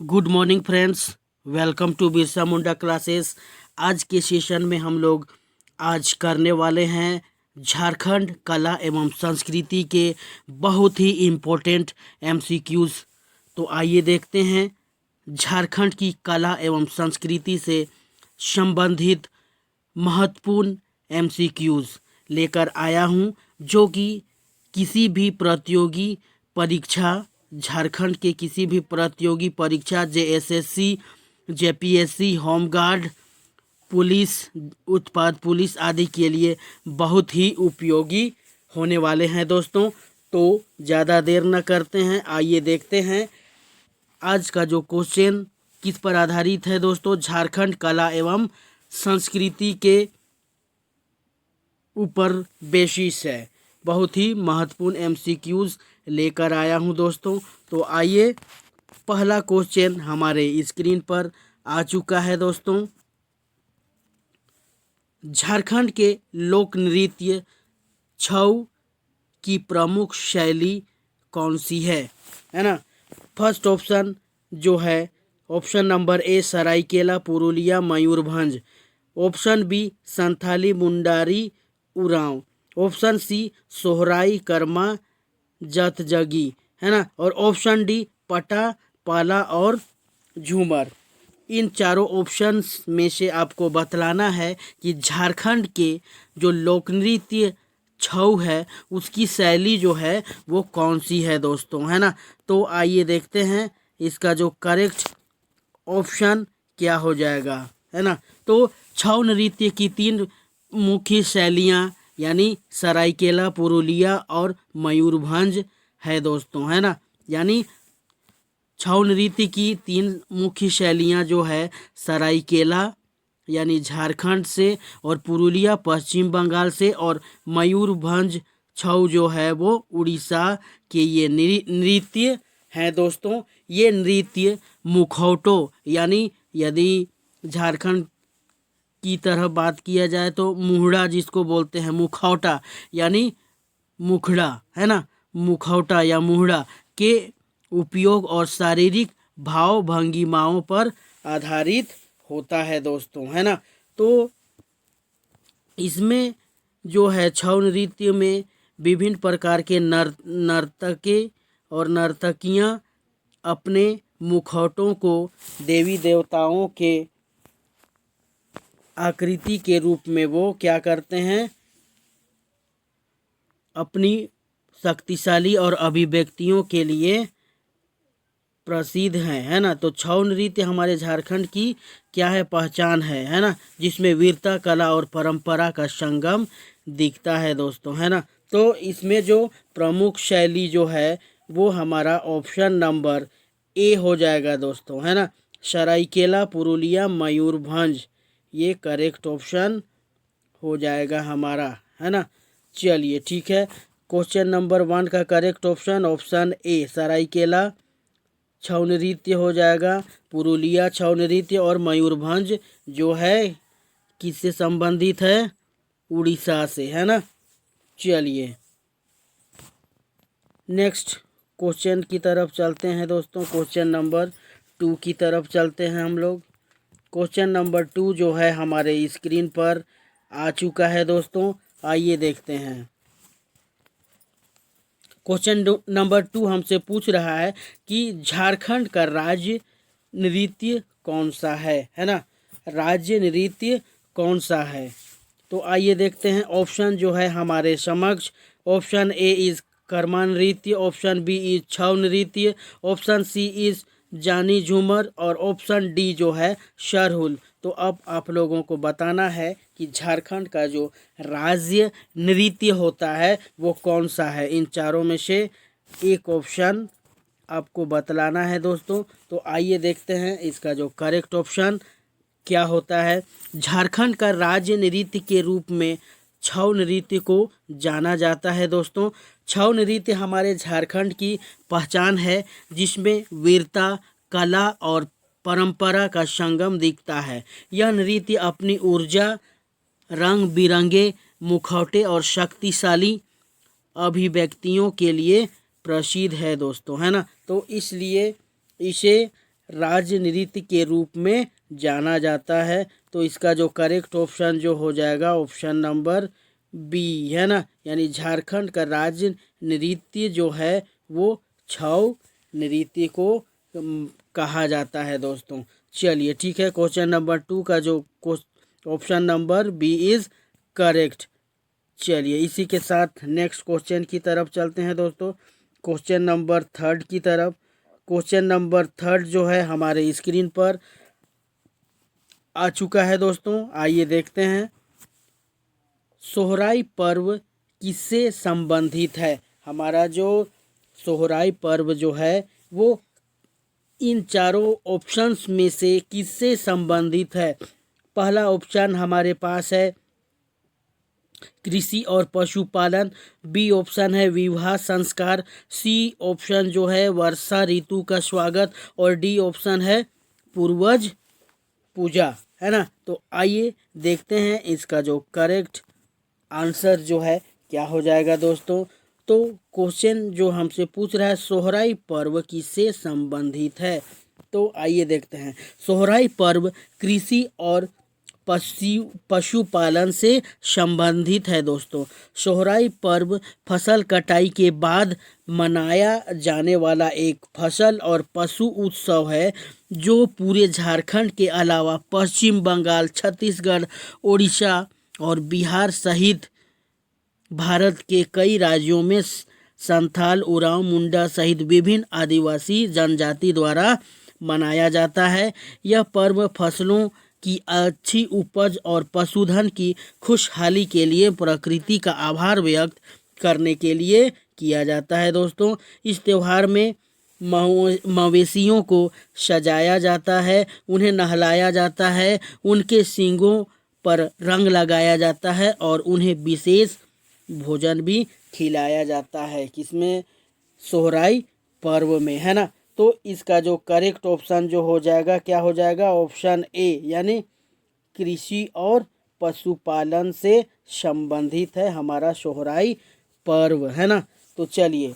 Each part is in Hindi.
Good morning friends, welcome to Birsa Munda classes. आज के सेशन में हम लोग आज करने वाले हैं झारखंड कला एवं संस्कृति के बहुत ही इम्पोर्टेंट एमसीक्यूज़। तो आइए देखते हैं झारखंड की कला एवं संस्कृति से संबंधित महत्वपूर्ण एमसीक्यूज़ लेकर आया हूं, जो कि किसी भी प्रतियोगी परीक्षा, झारखंड के किसी भी प्रतियोगी परीक्षा, जेएसएससी, जेपीएससी, होमगार्ड, पुलिस, उत्पाद पुलिस आदि के लिए बहुत ही उपयोगी होने वाले हैं दोस्तों। तो ज़्यादा देर न करते हैं, आइए देखते हैं आज का जो क्वेश्चन किस पर आधारित है दोस्तों। झारखंड कला एवं संस्कृति के ऊपर बेसिस है। बहुत ही महत्वपूर्ण एमसीक्यूज़ लेकर आया हूं दोस्तों। तो आइए, पहला क्वेश्चन हमारे स्क्रीन पर आ चुका है दोस्तों। झारखंड के लोक नृत्य छऊ की प्रमुख शैली कौन सी है ना। फर्स्ट ऑप्शन जो है, option number A Seraikela, Purulia, Mayurbhanj. Option B Santhali, Mundari, Oraon. Option C Sohrai, Karma, जतजगी, है ना। और ऑप्शन डी पटा, पाला और झूमर। इन चारों ऑप्शंस में से आपको बतलाना है कि झारखंड के जो लोक नृत्य छऊ है उसकी शैली जो है वो कौन सी है दोस्तों, है ना। तो आइए देखते हैं इसका जो करेक्ट ऑप्शन क्या हो जाएगा, है ना। तो छऊ नृत्य की तीन मुख्य शैलियाँ यानी सरायकेला, पुरुलिया और मयूरभंज है दोस्तों, है ना। यानी छऊ नृत्य की तीन मुख्य शैलियाँ जो है सरायकेला यानी झारखंड से, और पुरुलिया पश्चिम बंगाल से, और मयूरभंज छऊ जो है वो उड़ीसा के ये नृत्य हैं दोस्तों। ये नृत्य मुखौटों यानी यदि झारखंड की तरह बात किया जाए तो मुहड़ा जिसको बोलते हैं, मुखौटा यानी मुखड़ा, है ना। मुखौटा या मुहड़ा के उपयोग और शारीरिक भाव भंगिमाओं पर आधारित होता है दोस्तों, है ना। तो इसमें जो है छऊ नृत्य में विभिन्न प्रकार के नर्तके और नर्तकियां अपने मुखौटों को देवी देवताओं के आकृति के रूप में वो क्या करते हैं, अपनी शक्तिशाली और अभिव्यक्तियों के लिए प्रसिद्ध हैं, है ना। तो छऊ नृत्य हमारे झारखंड की क्या है, पहचान है ना, जिसमें वीरता, कला और परंपरा का संगम दिखता है दोस्तों, है ना। तो इसमें जो प्रमुख शैली जो है वो हमारा ऑप्शन नंबर ए हो जाएगा दोस्तों, है ना। सरायकेला, पुरुलिया, मयूरभंज ये करेक्ट ऑप्शन हो जाएगा हमारा, है ना। चलिए ठीक है, क्वेश्चन नंबर 1 का correct option option A Seraikela Chhau नृत्य हो जाएगा, पुरुलिया छऊ नृत्य, और मयूरभंज जो है किससे संबंधित है, उड़ीसा से, है ना। चलिए नेक्स्ट क्वेश्चन की तरफ चलते हैं दोस्तों। क्वेश्चन नंबर 2 की तरफ चलते हैं हम लोग। क्वेश्चन नंबर 2 जो है हमारे स्क्रीन पर आ चुका है दोस्तों, आइए देखते हैं। क्वेश्चन नंबर 2 हमसे पूछ रहा है कि झारखंड का राज्य नृत्य कौन सा है ना। राज्य नृत्य कौन सा है, तो आइए देखते हैं। ऑप्शन जो है हमारे समक्ष, ऑप्शन ए इज कर्मा नृत्य, ऑप्शन बी इज छऊ नृत्य, ऑप्शन सी इज जानी झूमर, और ऑप्शन डी जो है सरहुल। तो अब आप लोगों को बताना है कि झारखंड का जो राज्य नृत्य होता है वो कौन सा है। इन चारों में से एक ऑप्शन आपको बतलाना है दोस्तों। तो आइए देखते हैं इसका जो करेक्ट ऑप्शन क्या होता है। झारखंड का राज्य नृत्य के रूप में छऊ नृत्य को जाना जाता है दोस्तों। छऊ नृत्य हमारे झारखंड की पहचान है, जिसमें वीरता, कला और परंपरा का संगम दिखता है। यह नृत्य अपनी ऊर्जा, रंग बिरंगे मुखौटे और शक्तिशाली अभिव्यक्तियों के लिए प्रसिद्ध है दोस्तों, है ना। तो इसलिए इसे राज्य नृत्य के रूप में जाना जाता है। तो इसका जो करेक्ट ऑप्शन जो हो जाएगा ऑप्शन नंबर बी है ना, यानी झारखंड का राज्य नृत्य जो है वो छऊ नृत्य को कहा जाता है दोस्तों। चलिए ठीक है, क्वेश्चन नंबर 2 का जो option number B is correct. चलिए इसी के साथ नेक्स्ट क्वेश्चन की तरफ चलते हैं दोस्तों, क्वेश्चन नंबर 3 की तरफ। क्वेश्चन नंबर 3 जो है हमारे स्क्रीन पर आ चुका है दोस्तों, आइए देखते हैं। सोहराई पर्व किससे संबंधित है? हमारा जो सोहराई पर्व जो है वो इन चारों ऑप्शंस में से किससे संबंधित है? पहला ऑप्शन हमारे पास है कृषि और पशुपालन, बी ऑप्शन है विवाह संस्कार, सी ऑप्शन जो है वर्षा ऋतु का स्वागत और डी ऑप्शन है पूर्वज पूजा, है ना। तो आइए देखते हैं इसका जो करेक्ट आंसर जो है क्या हो जाएगा दोस्तों। तो क्वेश्चन जो हमसे पूछ रहा है सोहराई पर्व किससे संबंधित है, तो आइए देखते हैं। सोहराई पर्व कृषि और पशुपालन से संबंधित है दोस्तों। सोहराई पर्व फसल कटाई के बाद मनाया जाने वाला एक फसल और पशु उत्सव है जो पूरे झारखंड के अलावा पश्चिम बंगाल, छत्तीसगढ़, उड़ीसा और बिहार सहित भारत के कई राज्यों में संथाल, उरांव, मुंडा सहित विभिन्न आदिवासी जनजाति द्वारा मनाया जाता है। यह पर्व फसलों की अच्छी उपज और पशुधन की खुशहाली के लिए प्रकृति का आभार व्यक्त करने के लिए किया जाता है दोस्तों। इस त्यौहार में मवेशियों को सजाया जाता है, उन्हें नहलाया जाता है, उनके सींगों पर रंग लगाया जाता है और उन्हें विशेष भोजन भी खिलाया जाता है। किसमें? सोहराई पर्व में, है ना। तो इसका जो करेक्ट ऑप्शन जो हो जाएगा क्या हो जाएगा? ऑप्शन ए, यानी कृषि और पशुपालन से संबंधित है हमारा सोहराई पर्व, है ना। तो चलिए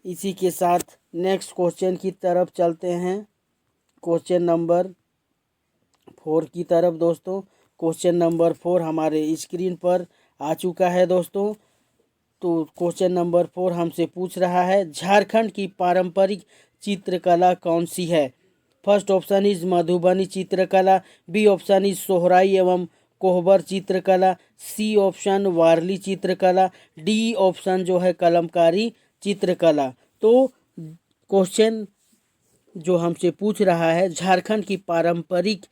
इसी के साथ नेक्स्ट क्वेश्चन की तरफ चलते हैं, क्वेश्चन नंबर 4 की तरफ दोस्तों। क्वेश्चन नंबर 4 हमारे स्क्रीन पर आ चुका है दोस्तों। तो क्वेश्चन नंबर 4 हमसे पूछ रहा है झारखंड की पारंपरिक चित्रकला कौन सी है? फर्स्ट ऑप्शन इज मधुबनी चित्रकला, बी ऑप्शन इज सोहराई एवं कोहबर चित्रकला, सी ऑप्शन वारली चित्रकला, डी ऑप्शन जो है कलमकारी चित्रकला। तो क्वेश्चन जो हमसे पूछ रहा है झारखंड की पारंपरिक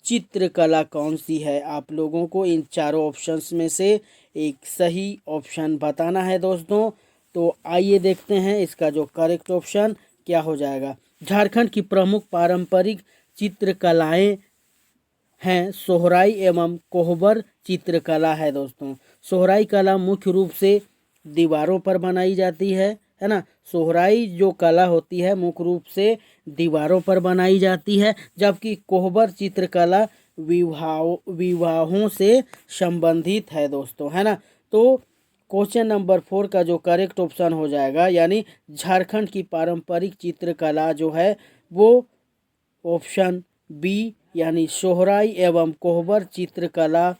चित्रकला कौन सी है, आप लोगों को इन चारों ऑप्शंस में से एक सही ऑप्शन बताना है दोस्तों। तो आइए देखते हैं इसका जो करेक्ट ऑप्शन क्या हो जाएगा। झारखंड की प्रमुख पारंपरिक चित्रकलाएं हैं सोहराई एवं कोहबर चित्रकला है दोस्तों। सोहराई कला मुख्य रूप से दीवारों पर बनाई जाती है ना। सोहराई जो कला होती है मुख्य रूप से दीवारों पर बनाई जाती है, जबकि कोहबर चित्रकला विवाहों से संबंधित है दोस्तों, है ना। तो क्वेश्चन नंबर 4 का जो करेक्ट ऑप्शन हो जाएगा, यानी झारखंड की पारंपरिक चित्रकला जो है वो ऑप्शन बी, यानी सोहराई एवं कोहबर चित्रकला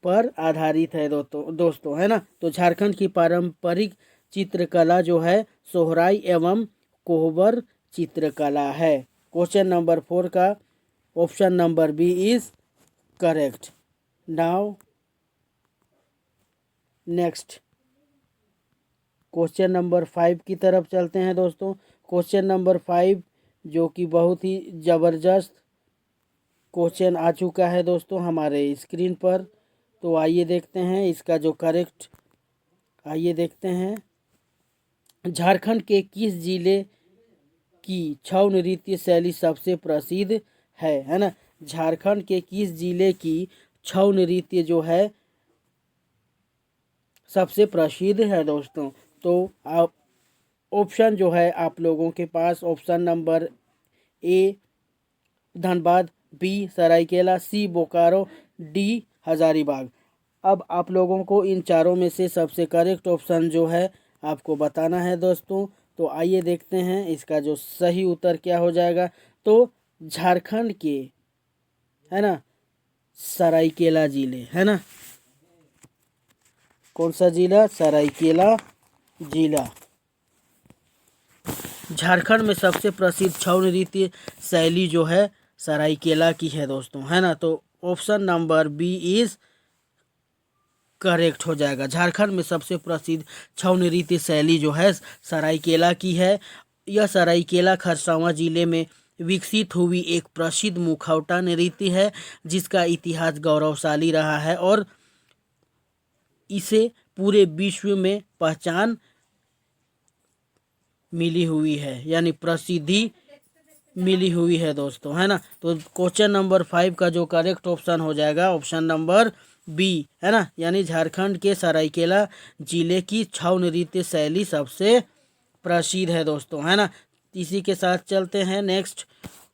पर आधारित है दोस्तों, है ना। तो झारखंड की पारंपरिक चित्रकला जो है सोहराई एवं कोहबर चित्रकला है। क्वेश्चन नंबर 4 का option number B is correct. Now next question number 5 की तरफ चलते हैं दोस्तों। क्वेश्चन नंबर 5 जो कि बहुत ही ज़बरदस्त क्वेश्चन आ चुका है दोस्तों हमारे स्क्रीन पर। तो आइए देखते हैं इसका जो करेक्ट, आइए देखते हैं झारखंड के किस जिले की छऊ नृत्य शैली सबसे प्रसिद्ध है ना। झारखंड के किस जिले की छऊ नृत्य जो है सबसे प्रसिद्ध है दोस्तों। तो आप ऑप्शन जो है आप लोगों के पास option number A Dhanbad, B Seraikela, C Bokaro, D Hazaribagh. अब आप लोगों को इन चारों में से सबसे करेक्ट ऑप्शन जो है आपको बताना है दोस्तों। तो आइए देखते हैं इसका जो सही उत्तर क्या हो जाएगा। तो झारखंड के, है ना, सरायकेला जिले, है ना, कौन सा जिला, सरायकेला जिला, झारखंड में सबसे प्रसिद्ध छऊ नृत्य शैली जो है सरायकेला की है दोस्तों, है ना। तो option number B is correct हो जाएगा। झारखंड में सबसे प्रसिद्ध छऊ नृत्य शैली जो है सरायकेला की है। यह सरायकेला खरसावां जिले में विकसित हुई एक प्रसिद्ध मुखौटा नृत्य है जिसका इतिहास गौरवशाली रहा है और इसे पूरे विश्व में पहचान मिली हुई है, यानी प्रसिद्धि मिली हुई है दोस्तों, है ना। तो क्वेश्चन नंबर 5 का जो करेक्ट ऑप्शन हो जाएगा ऑप्शन नंबर बी, है ना, यानी झारखंड के सरायकेला जिले की छऊ नृत्य शैली सबसे प्रसिद्ध है दोस्तों, है ना। इसी के साथ चलते हैं नेक्स्ट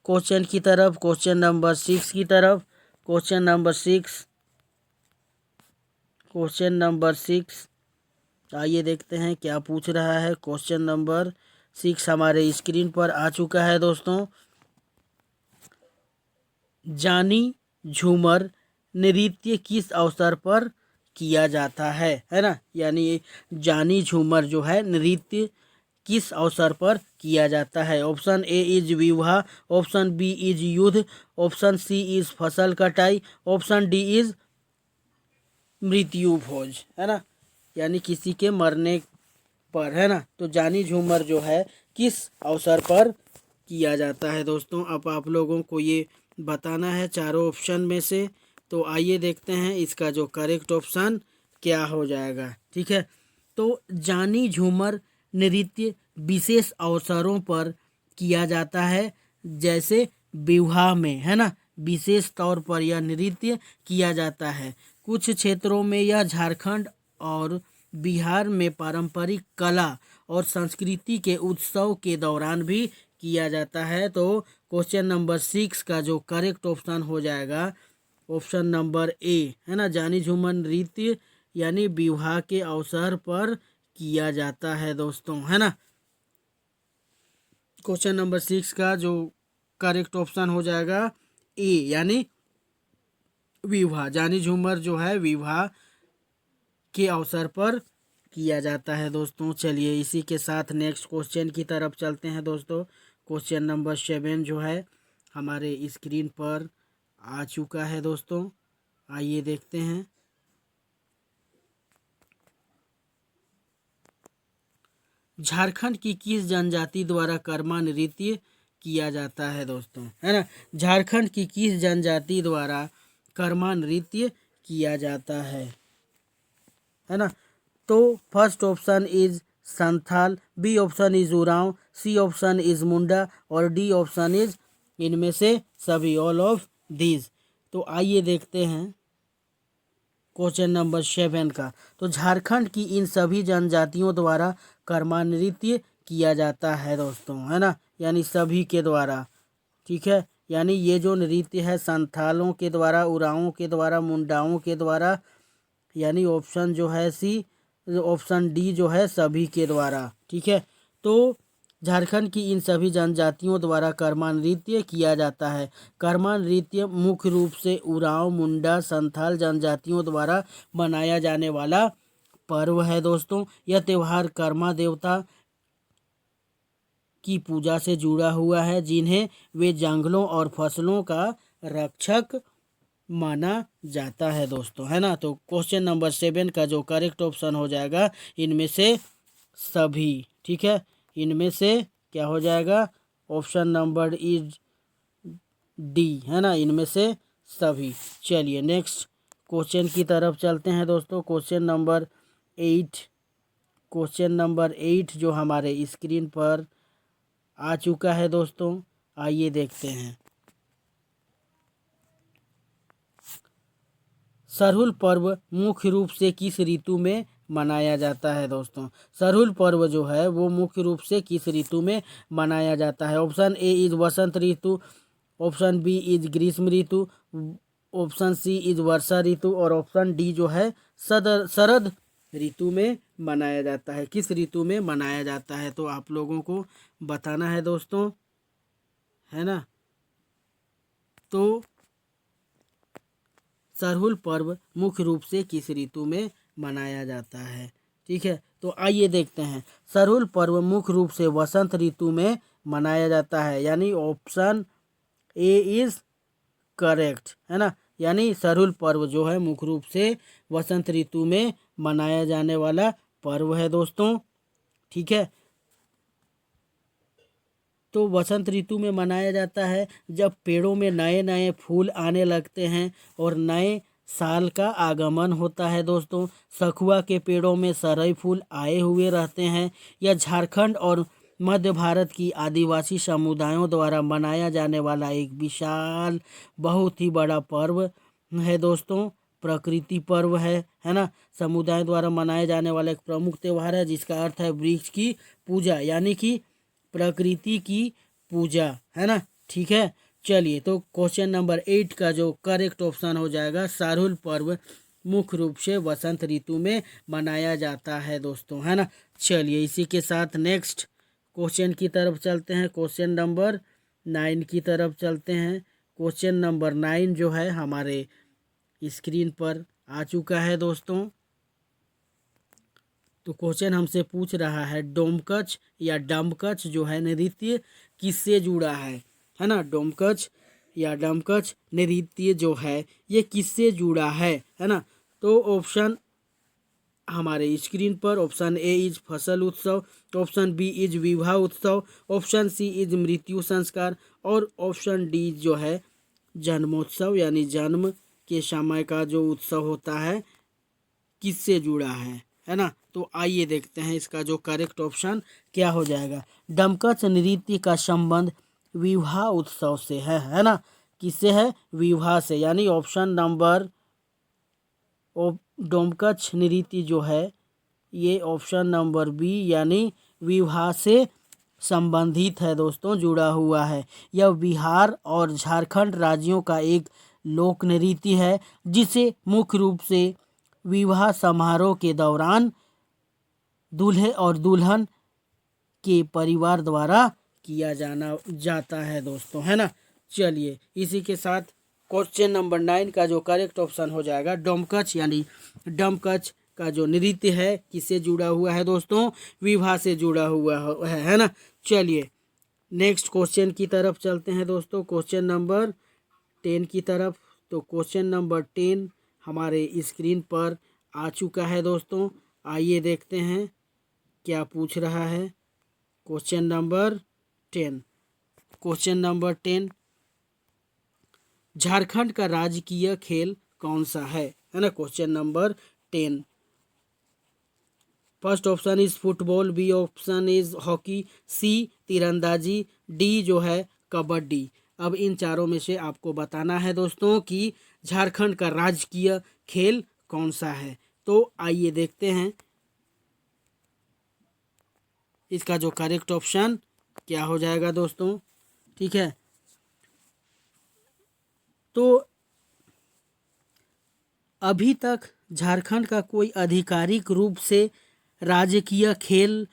क्वेश्चन की तरफ, क्वेश्चन नंबर 6 की तरफ। क्वेश्चन नंबर 6, क्वेश्चन नंबर 6, आइए देखते हैं क्या पूछ रहा है। क्वेश्चन नंबर 6 हमारे स्क्रीन पर आ चुका है दोस्तों। जानी झूमर नृत्य किस अवसर पर किया जाता है ना, यानी ये जानी झूमर जो है नृत्य किस अवसर पर किया जाता है। ऑप्शन ए इज विवाह, ऑप्शन बी इज युद्ध, ऑप्शन सी इज फसल कटाई, ऑप्शन डी इज मृत्यु भोज, है ना, यानी किसी के मरने पर, है ना। तो जानी झूमर जो है किस अवसर पर किया जाता है दोस्तों, अब आप लोगों को ये बताना है चारों ऑप्शन में से। तो आइए देखते हैं इसका जो करेक्ट ऑप्शन क्या हो जाएगा, ठीक है। तो जानी झूमर नृत्य विशेष अवसरों पर किया जाता है, जैसे विवाह में, है ना, विशेष तौर पर यह नृत्य किया जाता है। कुछ क्षेत्रों में यह झारखंड और बिहार में पारंपरिक कला और संस्कृति के उत्सव के दौरान भी किया जाता है। तो क्वेश्चन नंबर 6 का जो करेक्ट ऑप्शन हो जाएगा ऑप्शन नंबर ए, है ना, जानी झूमर नृत्य यानी विवाह के अवसर पर किया जाता है दोस्तों, है ना। क्वेश्चन नंबर 6 का जो करेक्ट ऑप्शन हो जाएगा ए, यानी विवाह, जानी झूमर जो है विवाह के अवसर पर किया जाता है दोस्तों। चलिए इसी के साथ नेक्स्ट क्वेश्चन की तरफ चलते हैं दोस्तों। क्वेश्चन नंबर 7 जो है हमारे स्क्रीन पर आ चुका है दोस्तों, आइए देखते हैं। झारखंड की किस जनजाति द्वारा कर्मा नृत्य किया जाता है दोस्तों, है ना, झारखंड की किस जनजाति द्वारा कर्मा नृत्य किया जाता है ना। तो first option is Santhal, B option is Oraon, C option is Munda और डी ऑप्शन इज इनमें से सभी, ऑल ऑफ दीज। तो आइए देखते हैं क्वेश्चन नंबर 7 का। तो झारखंड की इन सभी जनजातियों द्वारा कर्मा नृत्य किया जाता है दोस्तों, है ना, यानी सभी के द्वारा, ठीक है। यानी ये जो नृत्य है संथालों के द्वारा, उरांवों के द्वारा, मुंडाओं के द्वारा, यानी ऑप्शन जो है सी, ऑप्शन डी जो है सभी के द्वारा, ठीक है। तो झारखंड की इन सभी जनजातियों द्वारा कर्मा नृत्य किया जाता है। कर्मा नृत्य मुख्य रूप से उरांव, मुंडा, संथाल जनजातियों द्वारा मनाया जाने वाला पर्व है दोस्तों। यह त्यौहार कर्मा देवता की पूजा से जुड़ा हुआ है, जिन्हें वे जंगलों और फसलों का रक्षक माना जाता है दोस्तों, है ना। तो क्वेश्चन नंबर 7 का जो करेक्ट ऑप्शन हो जाएगा इनमें से सभी, ठीक है, इनमें से क्या हो जाएगा ऑप्शन नंबर इज डी, है ना, इनमें से सभी। चलिए नेक्स्ट क्वेश्चन की तरफ चलते हैं दोस्तों। क्वेश्चन नंबर 8, क्वेश्चन नंबर 8 जो हमारे स्क्रीन पर आ चुका है दोस्तों, आइए देखते हैं। सरहुल पर्व मुख्य रूप से किस ऋतु में मनाया जाता है दोस्तों, सरहुल पर्व जो है वो मुख्य रूप से किस ऋतु में मनाया जाता है। ऑप्शन ए इज वसंत ऋतु, ऑप्शन बी इज ग्रीष्म ऋतु, ऑप्शन सी इज वर्षा ऋतु और ऑप्शन डी जो है शरद ऋतु में मनाया जाता है, किस ऋतु में मनाया जाता है, तो आप लोगों को बताना है दोस्तों, है ना। तो सरहुल पर्व मुख्य रूप से किस ऋतु में मनाया जाता है, ठीक है। तो आइए देखते हैं, सरहुल पर्व मुख्य रूप से वसंत ऋतु में मनाया जाता है, यानी ऑप्शन ए इज करेक्ट, है ना। यानी सरहुल पर्व जो है मुख्य रूप से वसंत ऋतु में मनाया जाने वाला पर्व है दोस्तों, ठीक है। तो वसंत ऋतु में मनाया जाता है जब पेड़ों में नए नए फूल आने लगते हैं और नए साल का आगमन होता है दोस्तों। सखुआ के पेड़ों में सरई फूल आए हुए रहते हैं। यह झारखंड और मध्य भारत की आदिवासी समुदायों द्वारा मनाया जाने वाला एक विशाल बहुत ही बड़ा पर्व है दोस्तों। प्रकृति पर्व है ना। समुदाय द्वारा मनाए जाने वाला एक प्रमुख त्यौहार है जिसका अर्थ है वृक्ष की पूजा, यानी कि प्रकृति की पूजा, है ना, ठीक है। चलिए, तो क्वेश्चन नंबर 8 का जो करेक्ट ऑप्शन हो जाएगा, सरहुल पर्व मुख्य रूप से वसंत ऋतु में मनाया जाता है दोस्तों, है ना। चलिए, इसी के साथ नेक्स्ट क्वेश्चन की तरफ चलते हैं, क्वेश्चन नंबर 9 की तरफ चलते हैं। क्वेश्चन नंबर 9 जो है हमारे स्क्रीन पर आ चुका है दोस्तों। तो क्वेश्चन हमसे पूछ रहा है डोमकच या डमकच जो है नृत्य किससे जुड़ा है ना। डोमकच या डमकच नृत्य जो है ये किससे जुड़ा है ना। तो ऑप्शन हमारे स्क्रीन पर, ऑप्शन ए इज फसल उत्सव, ऑप्शन बी इज विवाह उत्सव, ऑप्शन सी इज मृत्यु संस्कार और ऑप्शन डी जो है जन्मोत्सव, यानी जन्म के समय का जो उत्सव होता है किससे जुड़ा है ना। तो आइए देखते हैं इसका जो करेक्ट ऑप्शन क्या हो जाएगा। डमकच नृत्य का संबंध विवाह उत्सव से है ना। किससे है? विवाह से, यानी ऑप्शन नंबर डोमकच नृत्य जो है ये ऑप्शन नंबर बी यानी विवाह से संबंधित है दोस्तों, जुड़ा हुआ है। यह बिहार और झारखंड राज्यों का एक लोक नृत्य है जिसे मुख्य रूप से विवाह समारोह के दौरान दूल्हे और दुल्हन के परिवार द्वारा किया जाता है दोस्तों, है ना। चलिए, इसी के साथ क्वेश्चन नंबर 9 का जो करेक्ट ऑप्शन हो जाएगा डोमकच, यानी डमकच का जो नृत्य है किससे जुड़ा हुआ है दोस्तों? विवाह से जुड़ा हुआ है ना। चलिए, नेक्स्ट क्वेश्चन की तरफ चलते हैं दोस्तों, क्वेश्चन नंबर 10 की तरफ। तो क्वेश्चन नंबर 10 हमारे स्क्रीन पर आ चुका है दोस्तों। आइए देखते हैं क्या पूछ रहा है। Question number 10, question number 10, Jharkhand का राजकीय खेल कौन सा है ना। Question number 10, first option is football, B option is hockey, C तीरंदाजी, डी जो है कबड्डी। अब इन चारों में से आपको बताना है दोस्तों कि झारखंड का राजकीय खेल कौन सा है। तो आइए देखते हैं इसका जो करेक्ट ऑप्शन क्या हो जाएगा दोस्तों, ठीक है। तो अभी तक झारखंड का कोई आधिकारिक रूप से राजकीय खेल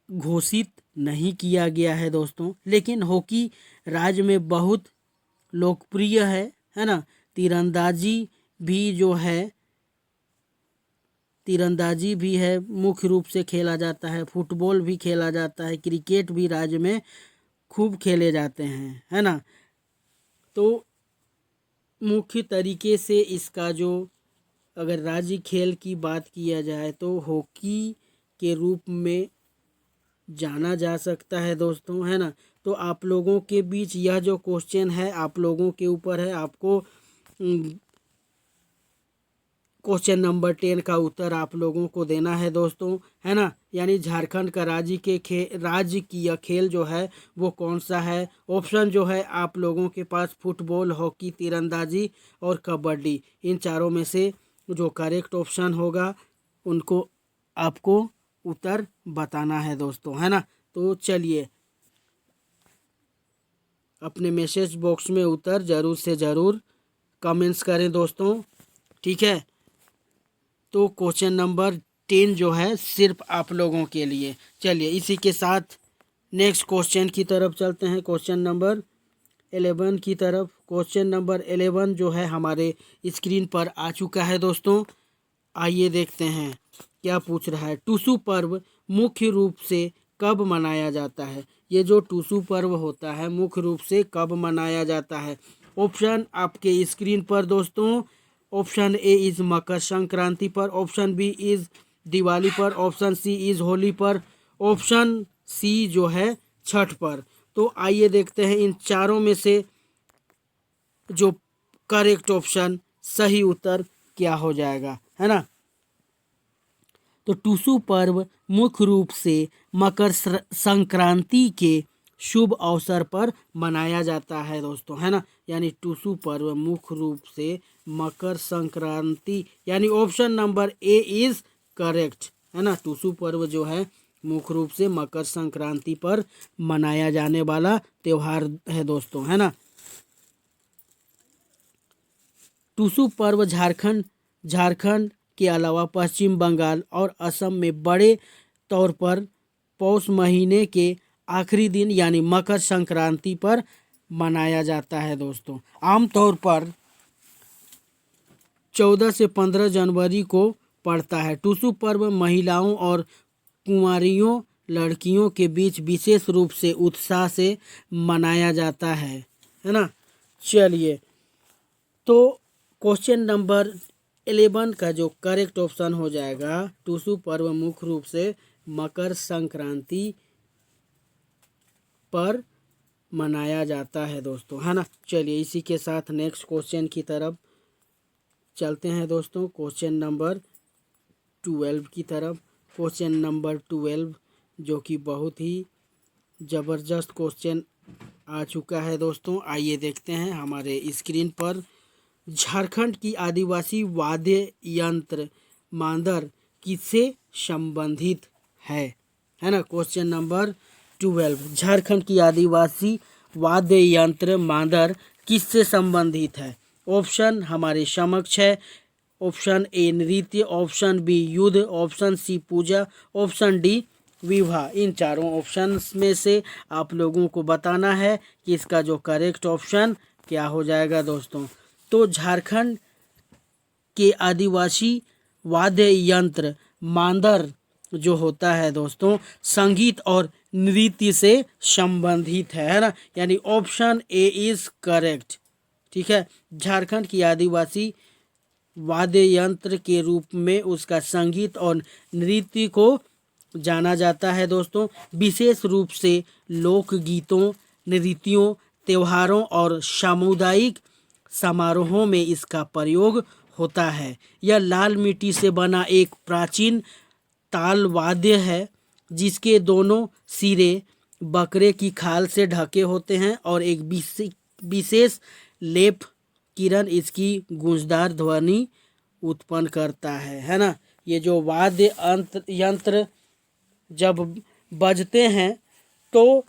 घोषित नहीं किया गया है दोस्तों, लेकिन हॉकी राज्य में बहुत लोकप्रिय है ना। तीरंदाजी भी जो है, तीरंदाजी भी है, मुख्य रूप से खेला जाता है। फुटबॉल भी खेला जाता है, क्रिकेट भी राज्य में खूब खेले जाते हैं, है ना। तो मुख्य तरीके से इसका जो अगर राज्य खेल की बात किया जाए तो हॉकी के रूप में जाना जा सकता है दोस्तों, है ना। तो आप लोगों के बीच यह जो क्वेश्चन है आप लोगों के ऊपर है, आपको क्वेश्चन नंबर 10 का उत्तर आप लोगों को देना है दोस्तों, है ना। यानी झारखंड का राजकीय खेल जो है वो कौन सा है। ऑप्शन जो है आप लोगों के पास फुटबॉल, हॉकी, तीरंदाजी और कबड्डी, इन चारों में से जो करेक्ट ऑप्शन होगा उनको आपको उत्तर बताना है दोस्तों, है ना। तो चलिए, अपने मैसेज बॉक्स में उत्तर ज़रूर से ज़रूर कमेंट्स करें दोस्तों, ठीक है। तो क्वेश्चन नंबर 10 जो है सिर्फ आप लोगों के लिए। चलिए इसी के साथ नेक्स्ट क्वेश्चन की तरफ चलते हैं, क्वेश्चन नंबर 11 की तरफ। क्वेश्चन नंबर 11 जो है हमारे स्क्रीन पर आ चुका है दोस्तों। आइए देखते हैं क्या पूछ रहा है। टूसू पर्व मुख्य रूप से कब मनाया जाता है? ये जो टूसू पर्व होता है मुख्य रूप से कब मनाया जाता है? ऑप्शन आपके स्क्रीन पर दोस्तों। Option A is Makar Sankranti पर, ऑप्शन बी इज़ दिवाली पर, ऑप्शन सी इज़ होली पर, ऑप्शन सी जो है छठ पर। तो आइए देखते हैं इन चारों में से जो करेक्ट ऑप्शन सही उत्तर क्या हो जाएगा, है ना। तो टूसू पर्व मुख्य रूप से मकर संक्रांति के शुभ अवसर पर मनाया जाता है दोस्तों, है ना। यानी टूसू पर्व मुख्य रूप से मकर संक्रांति, यानी option number A is correct, है ना। टूसू पर्व जो है मुख्य रूप से मकर संक्रांति पर मनाया जाने वाला त्योहार है दोस्तों, है ना। टूसू पर्व झारखंड के अलावा पश्चिम बंगाल और असम में बड़े तौर पर पौष महीने के आखिरी दिन यानी मकर संक्रांति पर मनाया जाता है दोस्तों। आमतौर पर 14 से 15 जनवरी को पड़ता है। टूसू पर्व महिलाओं और कुंवारियों लड़कियों के बीच विशेष रूप से उत्साह से मनाया जाता है ना। चलिए तो क्वेश्चन नंबर 11 का जो करेक्ट ऑप्शन हो जाएगा, टूसू पर्व मुख्य रूप से मकर संक्रांति पर मनाया जाता है दोस्तों, है ना। चलिए इसी के साथ नेक्स्ट क्वेश्चन की तरफ चलते हैं दोस्तों, क्वेश्चन नंबर 12 की तरफ। क्वेश्चन नंबर 12 जो कि बहुत ही ज़बरदस्त क्वेश्चन आ चुका है दोस्तों। आइए देखते हैं हमारे स्क्रीन पर। झारखंड की आदिवासी वाद्य यंत्र मांदर किससे संबंधित है ना। क्वेश्चन नंबर 12, झारखंड की आदिवासी वाद्य यंत्र मांदर किससे संबंधित है? ऑप्शन हमारे समक्ष है। ऑप्शन ए नृत्य, ऑप्शन बी युद्ध, ऑप्शन सी पूजा, ऑप्शन डी विवाह। इन चारों ऑप्शंस में से आप लोगों को बताना है कि इसका जो करेक्ट ऑप्शन क्या हो जाएगा दोस्तों। तो झारखंड के आदिवासी वाद्य यंत्र मांदर जो होता है दोस्तों संगीत और नृत्य से संबंधित है ना। यानी ऑप्शन ए इज करेक्ट, ठीक है। झारखंड की आदिवासी वाद्य यंत्र के रूप में उसका संगीत और नृत्य को जाना जाता है दोस्तों। विशेष रूप से लोकगीतों, नृत्यों, त्योहारों और सामुदायिक समारोहों में इसका प्रयोग होता है। यह लाल मिट्टी से बना एक प्राचीन ताल वाद्य है जिसके दोनों सिरे बकरे की खाल से ढके होते हैं और एक विशेष लेप किरण इसकी गूंजदार ध्वनि उत्पन्न करता है ना। ये जो वाद्य यंत्र जब बजते हैं तो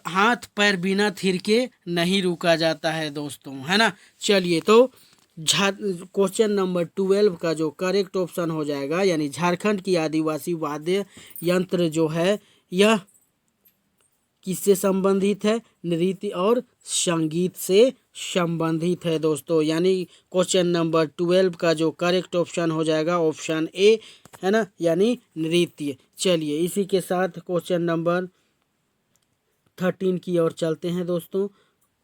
हाथ पैर बिना थिरके नहीं रुका जाता है दोस्तों, है ना। चलिए तो क्वेश्चन नंबर 12 का जो करेक्ट ऑप्शन हो जाएगा यानी झारखंड की आदिवासी वाद्य यंत्र जो है यह किससे संबंधित है? नृत्य और संगीत से संबंधित है दोस्तों। यानी क्वेश्चन नंबर 12 का जो करेक्ट ऑप्शन हो जाएगा ऑप्शन ए, है ना, यानी नृत्य। चलिए इसी के साथ क्वेश्चन नंबर 13 की ओर चलते हैं दोस्तों।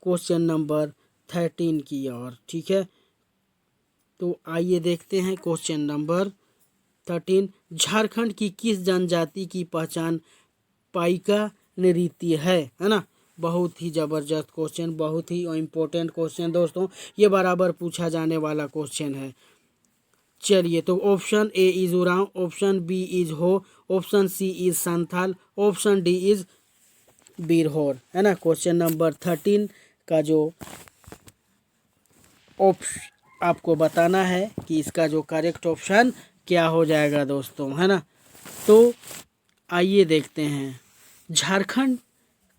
क्वेश्चन नंबर 13 की ओर, ठीक है। तो आइए देखते हैं क्वेश्चन नंबर 13। झारखंड की किस जनजाति की पहचान पाइका नृत्य है ना। बहुत ही ज़बरदस्त क्वेश्चन, बहुत ही इम्पोर्टेंट क्वेश्चन दोस्तों, ये बराबर पूछा जाने वाला क्वेश्चन है। चलिए तो option A is Oraon, option B is Ho, option C is Santhal, option D is Birhor, है ना। क्वेश्चन नंबर 13 का जो आपको बताना है कि इसका जो करेक्ट ऑप्शन क्या हो जाएगा दोस्तों, है ना। तो आइए देखते हैं। झारखंड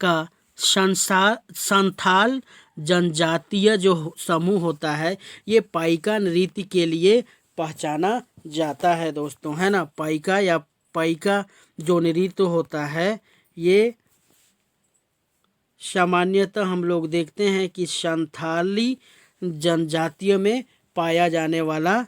का संथाल जनजातीय जो समूह होता है ये पाइका नृत्य के लिए पहचाना जाता है दोस्तों, है ना। पाइका या पाइका जो नृत्य होता है ये सामान्यतः हम लोग देखते हैं कि संथाली जनजातीय में पाया जाने वाला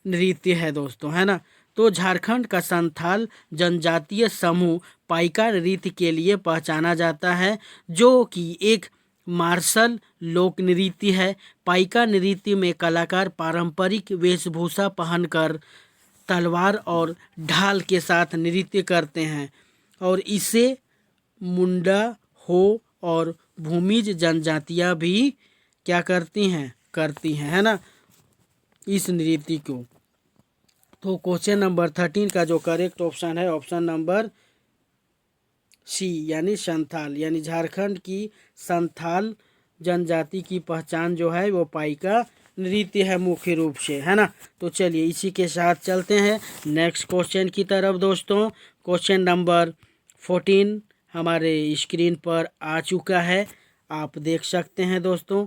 नृत्य है दोस्तों, है ना। तो झारखंड का संथाल जनजातीय समूह पाइका नृत्य के लिए पहचाना जाता है, जो कि एक मार्शल लोक नृत्य है। पाइका नृत्य में कलाकार पारंपरिक वेशभूषा पहनकर तलवार और ढाल के साथ नृत्य करते हैं और इसे मुंडा हो और भूमिज जनजातियां भी क्या करती हैं, है ना, इस नृत्य को। तो क्वेश्चन नंबर 13 का जो करेक्ट ऑप्शन है ऑप्शन नंबर सी यानी संथाल, यानी झारखंड की संथाल जनजाति की पहचान जो है वो पाइका नृत्य है मुख्य रूप से, है ना। तो चलिए इसी के साथ चलते हैं नेक्स्ट क्वेश्चन की तरफ दोस्तों। क्वेश्चन नंबर 14 हमारे स्क्रीन पर आ चुका है, आप देख सकते हैं दोस्तों।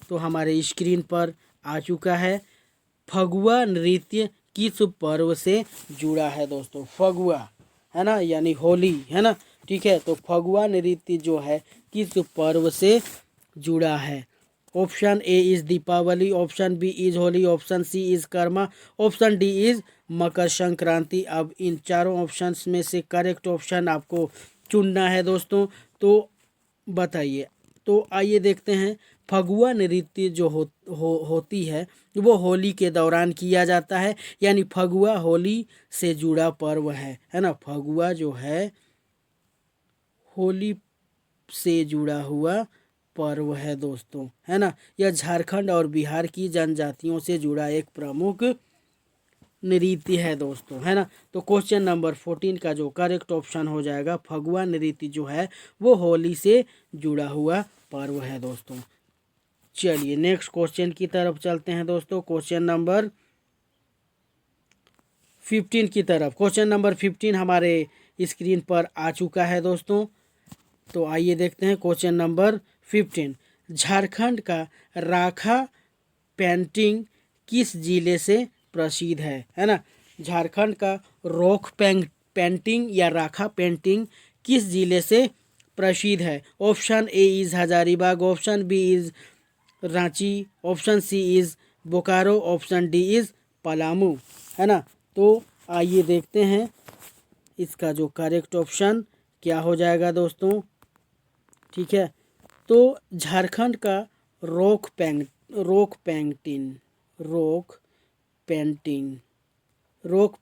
तो हमारे स्क्रीन पर आ चुका है। फगुआ नृत्य किस पर्व से जुड़ा है दोस्तों? फगुआ, है ना, यानी होली, है ना। ठीक है, तो फगुआ नृत्य जो है किस पर्व से जुड़ा है? Option A is Deepawali, option B is Holi, option C is Karma, option D is Makar Sankranti. अब इन चारों ऑप्शंस में से करेक्ट ऑप्शन आपको चुनना है दोस्तों। तो बताइए। तो आइए देखते हैं। फगुआ नृत्य जो होती है वो होली के दौरान किया जाता है, यानी फगुआ होली से जुड़ा पर्व है ना। फगुआ जो है होली से जुड़ा हुआ पर्व है दोस्तों, है ना। यह झारखंड और बिहार की जनजातियों से जुड़ा एक प्रमुख नृत्य है दोस्तों, है ना। तो क्वेश्चन नंबर 14 का जो करेक्ट ऑप्शन हो जाएगा फगुआ नृत्य जो है वो होली से जुड़ा हुआ पर्व है दोस्तों। चलिए नेक्स्ट क्वेश्चन की तरफ चलते हैं दोस्तों। क्वेश्चन नंबर 15 की तरफ। क्वेश्चन नंबर 15 हमारे स्क्रीन पर आ चुका है दोस्तों। तो आइए देखते हैं क्वेश्चन नंबर 15। झारखंड का राखा पेंटिंग किस जिले से प्रसिद्ध है ना। झारखंड का रोख पेंटिंग या राखा पेंटिंग किस जिले से प्रसिद्ध है? Option A is Hazaribagh, option B is Ranchi, option C is Bokaro, option D is Palamu, है ना। तो आइए देखते हैं इसका जो करेक्ट ऑप्शन क्या हो जाएगा दोस्तों। ठीक है, तो झारखंड का रोख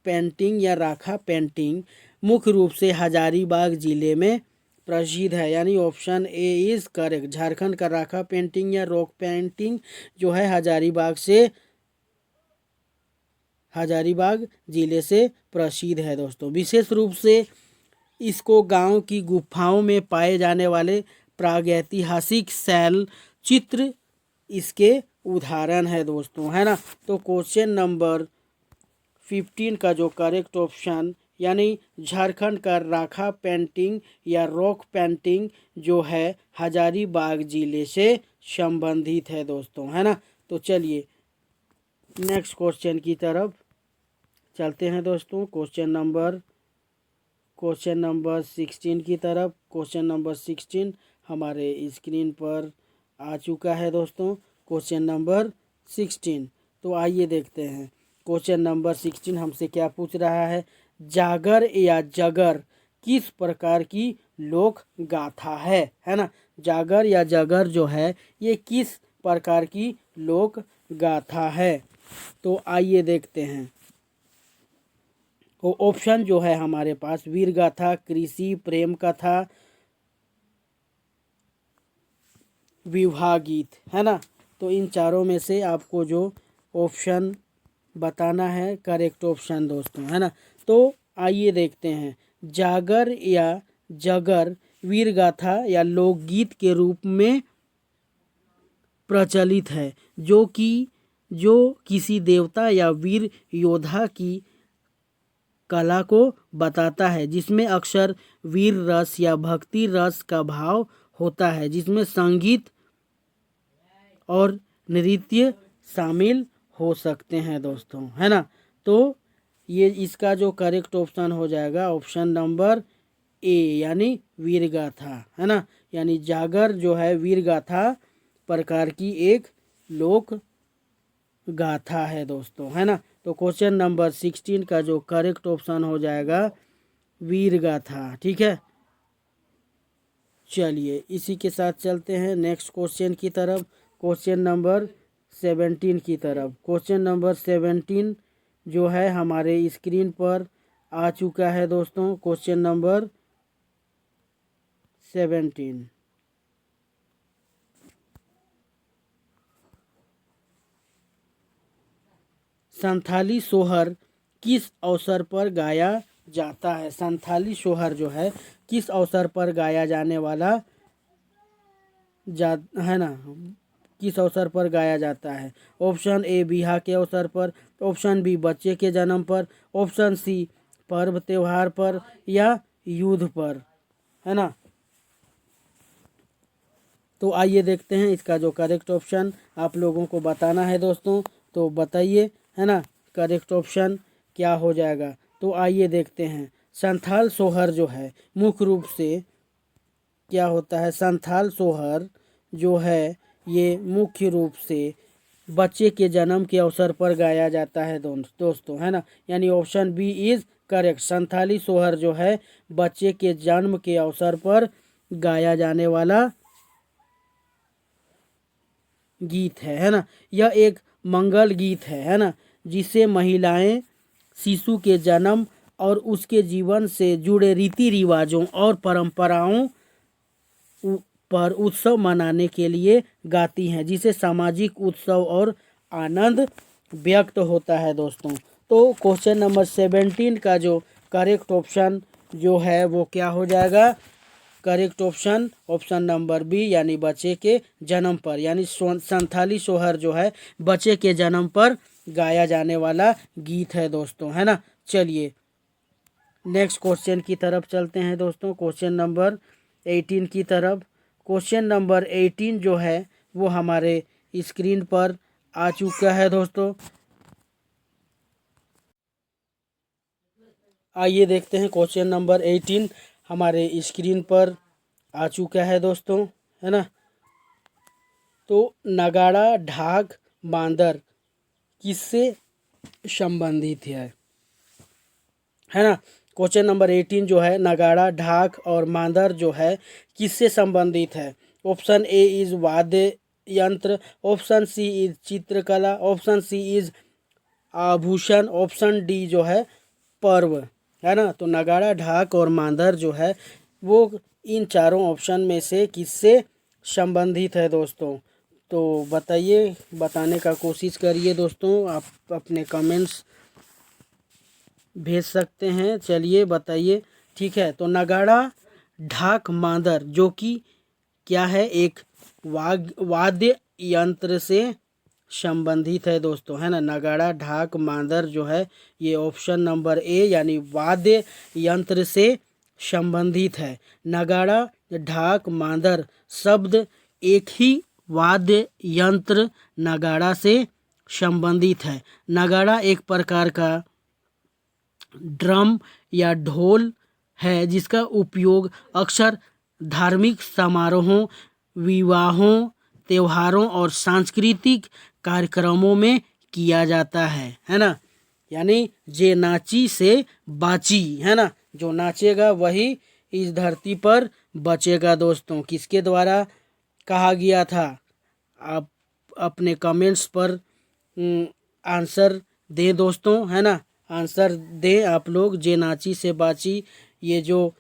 पेंटिंग या राखा पेंटिंग मुख्य रूप से हजारीबाग जिले में प्रसिद्ध है, यानी option A is correct. Jharkhand का राखा पेंटिंग या रोक पेंटिंग जो है हजारीबाग जिले से प्रसिद्ध है दोस्तों। विशेष रूप से इसको गांव की गुफाओं में पाए जाने वाले प्रागैतिहासिक शैल चित्र इसके उदाहरण है दोस्तों, है ना। तो क्वेश्चन नंबर 15 का जो करेक्ट ऑप्शन यानी झारखंड का राखा पेंटिंग या रॉक पेंटिंग जो है हजारीबाग जिले से संबंधित है दोस्तों, है ना। तो चलिए नेक्स्ट क्वेश्चन की तरफ चलते हैं दोस्तों। क्वेश्चन नंबर 16 की तरफ। क्वेश्चन नंबर 16 हमारे स्क्रीन पर आ चुका है दोस्तों। Question number 16। तो आइए देखते हैं क्वेश्चन नंबर 16 हमसे क्या पूछ रहा है। जागर या जगर किस प्रकार की लोक गाथा है ना। जागर या जगर जो है ये किस प्रकार की लोक गाथा है? तो आइए देखते हैं। वो ऑप्शन जो है हमारे पास वीर गाथा, कृषि, प्रेम कथा, विवाह गीत, है ना। तो इन चारों में से आपको जो ऑप्शन बताना है करेक्ट ऑप्शन दोस्तों, है ना। तो आइए देखते हैं। जागर या जगर वीर गाथा या लोकगीत के रूप में प्रचलित है जो किसी देवता या वीर योद्धा की कला को बताता है, जिसमें अक्सर वीर रस या भक्ति रस का भाव होता है, जिसमें संगीत और नृत्य शामिल हो सकते हैं दोस्तों, है ना। तो ये इसका जो करेक्ट ऑप्शन हो जाएगा ऑप्शन नंबर ए, यानी वीर गाथा, है ना। यानी जागर जो है वीर गाथा प्रकार की एक लोक गाथा है दोस्तों, है ना। तो क्वेश्चन नंबर 16 का जो करेक्ट ऑप्शन हो जाएगा वीर गाथा, ठीक है। चलिए इसी के साथ चलते हैं नेक्स्ट क्वेश्चन की तरफ, क्वेश्चन नंबर 17 की तरफ। क्वेश्चन नंबर 17 जो है हमारे स्क्रीन पर आ चुका है दोस्तों। क्वेश्चन नंबर 17, संथाली सोहर किस अवसर पर गाया जाता है? संथाली सोहर जो है किस अवसर पर गाया जाने वाला जा है ना, किस अवसर पर गाया जाता है? ऑप्शन ए बिहा के अवसर पर, ऑप्शन बी बच्चे के जन्म पर, ऑप्शन सी पर्व त्योहार पर, या युद्ध पर, है ना। तो आइए देखते हैं इसका जो करेक्ट ऑप्शन आप लोगों को बताना है दोस्तों, तो बताइए, है ना, करेक्ट ऑप्शन क्या हो जाएगा। तो आइए देखते हैं। संथाल सोहर जो है मुख्य रूप से क्या होता है? संथाल सोहर जो है ये मुख्य रूप से बच्चे के जन्म के अवसर पर गाया जाता है दोस्तों, है ना। यानी option B is correct. Santhali सोहर जो है बच्चे के जन्म के अवसर पर गाया जाने वाला गीत है ना। यह एक मंगल गीत है ना, जिसे महिलाएं शिशु के जन्म और उसके जीवन से जुड़े रीति रिवाजों और परंपराओं पर उत्सव मनाने के लिए गाती हैं, जिसे सामाजिक उत्सव और आनंद व्यक्त होता है दोस्तों। तो क्वेश्चन नंबर 17 का जो करेक्ट ऑप्शन जो है वो क्या हो जाएगा? Correct option option number B, यानी बच्चे के जन्म पर, यानी संथाली सोहर जो है बच्चे के जन्म पर गाया जाने वाला गीत है दोस्तों, है ना। चलिए नेक्स्ट क्वेश्चन की तरफ चलते हैं दोस्तों, क्वेश्चन नंबर 18 की तरफ। क्वेश्चन नंबर 18 जो है वो हमारे स्क्रीन पर आ चुका है दोस्तों। आइए देखते हैं क्वेश्चन नंबर 18 हमारे स्क्रीन पर आ चुका है दोस्तों, है ना। तो नगाड़ा ढाक बांदर किससे संबंधित है ना। क्वेश्चन नंबर 18 जो है नगाड़ा ढाक और मांदर जो है किससे संबंधित है? ऑप्शन ए इज वाद्य यंत्र, ऑप्शन सी इज चित्रकला, ऑप्शन सी इज आभूषण, ऑप्शन डी जो है पर्व, है ना। तो नगाड़ा ढाक और मांदर जो है वो इन चारों ऑप्शन में से किससे संबंधित है दोस्तों? तो बताइए, बताने का कोशिश करिए दोस्तों, आप अपने कमेंट्स भेज सकते हैं। चलिए बताइए, ठीक है। तो नगाड़ा ढाक मांदर जो कि क्या है, एक वाद्य यंत्र से संबंधित है दोस्तों, है ना। नगाड़ा ढाक मांदर जो है ये ऑप्शन नंबर ए, यानी वाद्य यंत्र से संबंधित है। नगाड़ा ढाक मांदर शब्द एक ही वाद्य यंत्र नगाड़ा से संबंधित है। नगाड़ा एक प्रकार का ड्रम या ढोल है जिसका उपयोग अक्सर धार्मिक समारोहों, विवाहों, त्योहारों और सांस्कृतिक कार्यक्रमों में किया जाता है ना। यानी जे नाची से बाची, है ना। जो नाचेगा वही इस धरती पर बचेगा दोस्तों। किसके द्वारा कहा गया था? आप अपने कमेंट्स पर आंसर दें दोस्तों, है ना। आंसर दें आप लोग। जे नाची से बाची ये जो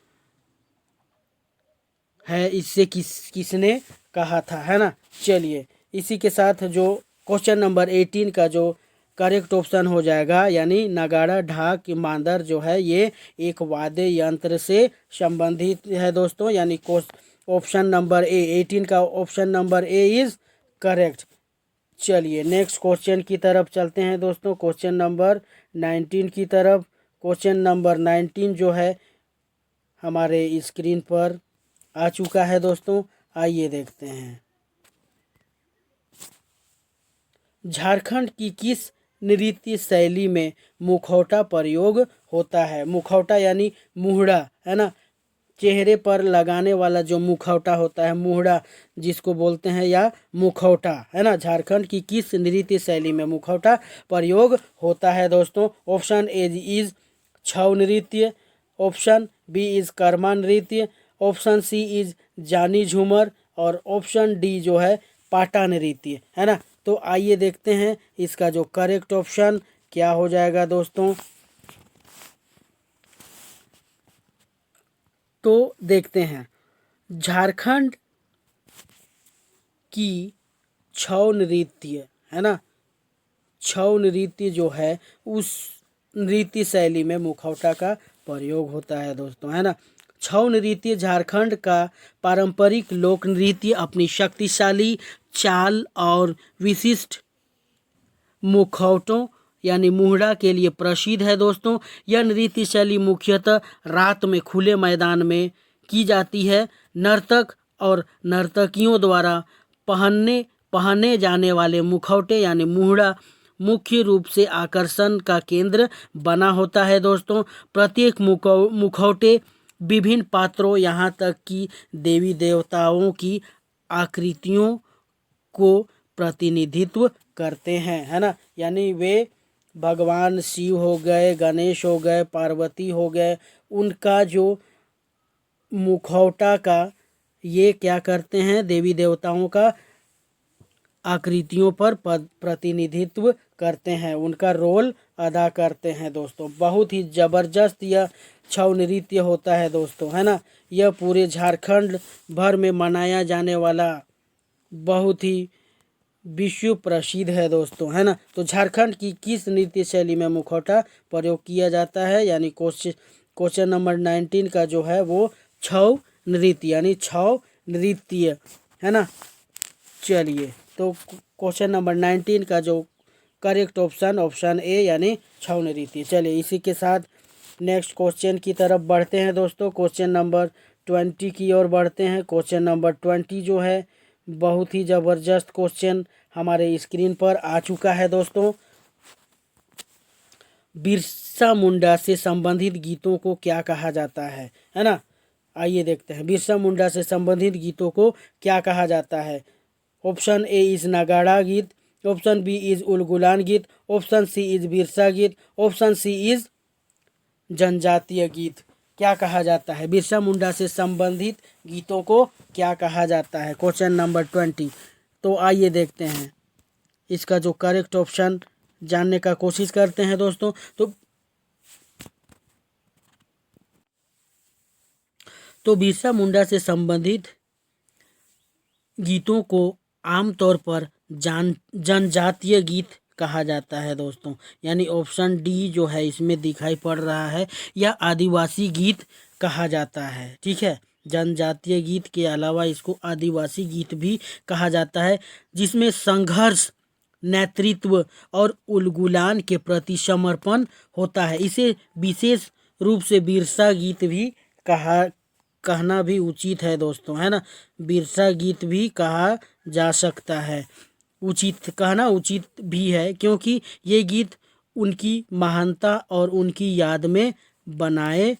है इससे किसने कहा था, है ना। चलिए इसी के साथ जो क्वेश्चन नंबर 18 का जो करेक्ट ऑप्शन हो जाएगा, यानी नगाड़ा ढाक मांदर जो है ये एक वाद्य यंत्र से संबंधित है दोस्तों, यानी ऑप्शन नंबर ए 18 का option number A is correct. चलिए नेक्स्ट क्वेश्चन की तरफ चलते हैं दोस्तों, क्वेश्चन नंबर 19 की तरफ। क्वेश्चन नंबर 19 जो है हमारे स्क्रीन पर आ चुका है दोस्तों। आइए देखते हैं। झारखंड की किस नृत्य शैली में मुखौटा प्रयोग होता है? मुखौटा यानी मुहड़ा, है ना, चेहरे पर लगाने वाला जो मुखौटा होता है, मुहड़ा जिसको बोलते हैं, या मुखौटा, है ना। झारखंड की किस नृत्य शैली में मुखौटा प्रयोग होता है दोस्तों? ऑप्शन ए इज छऊ नृत्य, ऑप्शन बी इज कर्मा नृत्य, ऑप्शन सी इज जानी झूमर, और ऑप्शन डी जो है पाटा नृत्य, है ना। तो आइए देखते हैं इसका जो करेक्ट ऑप्शन क्या हो जाएगा दोस्तों। तो देखते हैं, झारखंड की छऊ नृत्य, है ना, छऊ नृत्य जो है उस नृत्य शैली में मुखौटा का प्रयोग होता है दोस्तों, है ना। छऊ नृत्य झारखंड का पारंपरिक लोक नृत्य अपनी शक्तिशाली चाल और विशिष्ट मुखौटों यानी मुहड़ा के लिए प्रसिद्ध है दोस्तों। यह नृत्य शैली मुख्यतः रात में खुले मैदान में की जाती है। नर्तक और नर्तकियों द्वारा पहने जाने वाले मुखौटे यानी मुहड़ा मुख्य रूप से आकर्षण का केंद्र बना होता है दोस्तों। प्रत्येक मुखौटे विभिन्न पात्रों यहाँ तक कि देवी देवताओं की आकृतियों को प्रतिनिधित्व करते हैं, है ना। यानी वे भगवान शिव हो गए, गणेश हो गए, पार्वती हो गए, उनका जो मुखौटा का ये क्या करते हैं, देवी देवताओं का आकृतियों पर प्रतिनिधित्व करते हैं, उनका रोल अदा करते हैं दोस्तों। बहुत ही ज़बरदस्त यह छऊ नृत्य होता है दोस्तों, है ना। यह पूरे झारखंड भर में मनाया जाने वाला बहुत ही विश्व प्रसिद्ध है दोस्तों, है ना। तो झारखंड की किस नृत्य शैली में मुखौटा प्रयोग किया जाता है, यानी क्वेश्चन नंबर 19 का जो है वो छऊ नृत्य यानी छऊ नृत्य, है ना। चलिए, तो क्वेश्चन नंबर 19 का जो करेक्ट ऑप्शन ऑप्शन ए यानी छऊ नृत्य। चलिए इसी के साथ नेक्स्ट क्वेश्चन की तरफ बढ़ते हैं दोस्तों। क्वेश्चन नंबर 20 की ओर बढ़ते हैं। क्वेश्चन नंबर 20 जो है बहुत ही ज़बरदस्त क्वेश्चन हमारे स्क्रीन पर आ चुका है दोस्तों। बिरसा मुंडा से संबंधित गीतों को क्या कहा जाता है ना। आइए देखते हैं, बिरसा मुंडा से संबंधित गीतों को क्या कहा जाता है। ऑप्शन ए इज नगाड़ा गीत, ऑप्शन बी इज उलगुलान गीत, ऑप्शन सी इज बिरसा गीत, ऑप्शन सी इज जनजातीय गीत। क्या कहा जाता है, बिरसा मुंडा से संबंधित गीतों को क्या कहा जाता है? Question number 20। तो आइए देखते हैं इसका जो करेक्ट ऑप्शन जानने का कोशिश करते हैं दोस्तों। तो बिरसा मुंडा से संबंधित गीतों को आमतौर पर जनजातीय गीत कहा जाता है दोस्तों। यानी ऑप्शन डी जो है इसमें दिखाई पड़ रहा है, यह आदिवासी गीत कहा जाता है। ठीक है, जनजातीय गीत के अलावा इसको आदिवासी गीत भी कहा जाता है, जिसमें संघर्ष, नेतृत्व और उलगुलान के प्रति समर्पण होता है। इसे विशेष रूप से बिरसा गीत भी कहना भी उचित है दोस्तों, है ना। बिरसा गीत भी कहा जा सकता है, उचित कहना उचित भी है, क्योंकि ये गीत उनकी महानता और उनकी याद में बनाए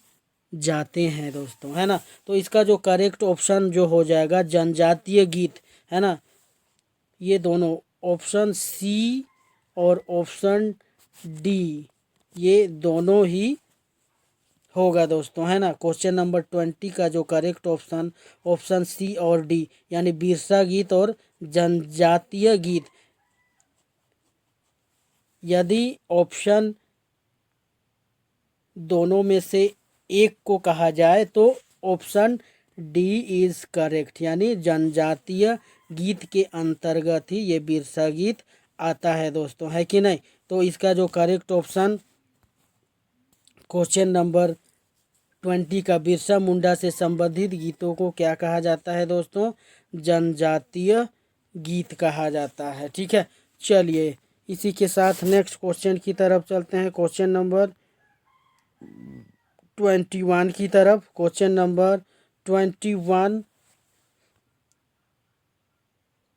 जाते हैं दोस्तों, है ना। तो इसका जो करेक्ट ऑप्शन जो हो जाएगा जनजातीय गीत, है ना। ये दोनों ऑप्शन सी और ऑप्शन डी ये दोनों ही होगा दोस्तों, है ना। क्वेश्चन नंबर 20 का जो करेक्ट ऑप्शन ऑप्शन सी और डी यानी बिरसा गीत और जनजातीय गीत। यदि ऑप्शन दोनों में से एक को कहा जाए तो ऑप्शन डी इज करेक्ट, यानी जनजातीय गीत के अंतर्गत ही ये बिरसा गीत आता है दोस्तों, है कि नहीं। तो इसका जो करेक्ट ऑप्शन क्वेश्चन नंबर 20 का बिरसा मुंडा से संबंधित गीतों को क्या कहा जाता है दोस्तों? जनजातीय गीत कहा जाता है। ठीक है, चलिए इसी के साथ नेक्स्ट क्वेश्चन की तरफ चलते हैं। क्वेश्चन नंबर 21 की तरफ। क्वेश्चन नंबर 21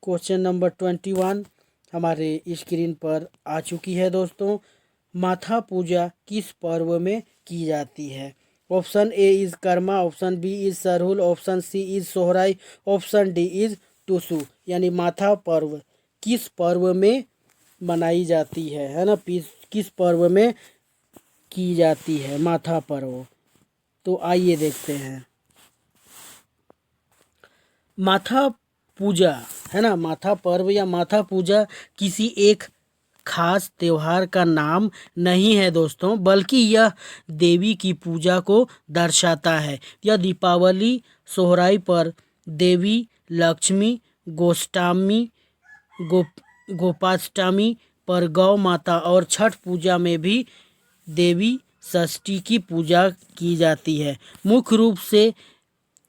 क्वेश्चन नंबर 21 हमारे स्क्रीन पर आ चुकी है दोस्तों। माथा पूजा किस पर्व में की जाती है? Option A is Karma, option B is Sarhul, option C is Sohrai, option D is Tusu. यानी माथा पर्व किस पर्व में मनाई जाती है ना? किस पर्व में की जाती है माथा पर्व? तो आइए देखते हैं। माथा पूजा है ना, माथा पर्व या माथा पूजा किसी एक खास त्योहार का नाम नहीं है दोस्तों, बल्कि यह देवी की पूजा को दर्शाता है। यह दीपावली, सोहराई पर देवी लक्ष्मी, गोष्ठामी, गो गोपाष्टमी पर गौ माता और छठ पूजा में भी देवी षष्ठी की पूजा की जाती है। मुख्य रूप से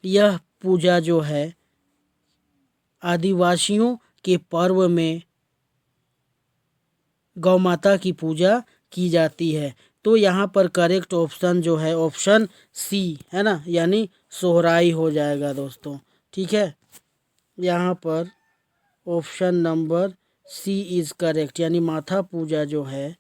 यह पूजा जो है आदिवासियों के पर्व में गौ माता की पूजा की जाती है। तो यहाँ पर करेक्ट ऑप्शन जो है ऑप्शन सी है ना, यानी सोहराई हो जाएगा दोस्तों। ठीक है, यहाँ पर option number C is correct, यानी माथा पूजा जो है,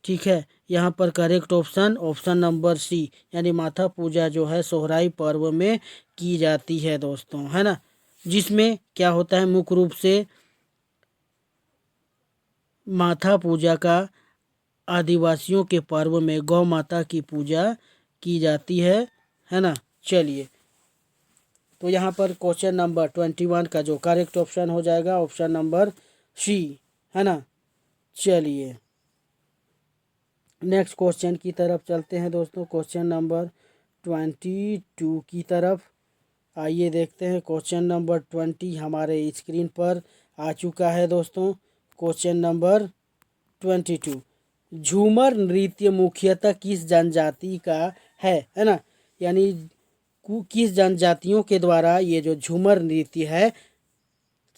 ठीक है, यहाँ पर correct option option number C, यानी माथा पूजा जो है सोहराई पर्व में की जाती है दोस्तों, है ना। जिसमें क्या होता है, मुख्य रूप से माथा पूजा का आदिवासियों के पर्व में गौ माता की पूजा की जाती है ना। चलिए, तो यहाँ पर क्वेश्चन नंबर 21 का जो करेक्ट ऑप्शन हो जाएगा ऑप्शन नंबर सी, है ना। चलिए नेक्स्ट क्वेश्चन की तरफ चलते हैं दोस्तों, क्वेश्चन नंबर 22 की तरफ। आइए देखते हैं, क्वेश्चन नंबर 20 हमारे स्क्रीन पर आ चुका है दोस्तों। क्वेश्चन नंबर 22, झूमर नृत्य मुख्यतः किस जनजाति का है ना, यानी किस जनजातियों के द्वारा ये जो झूमर नृत्य है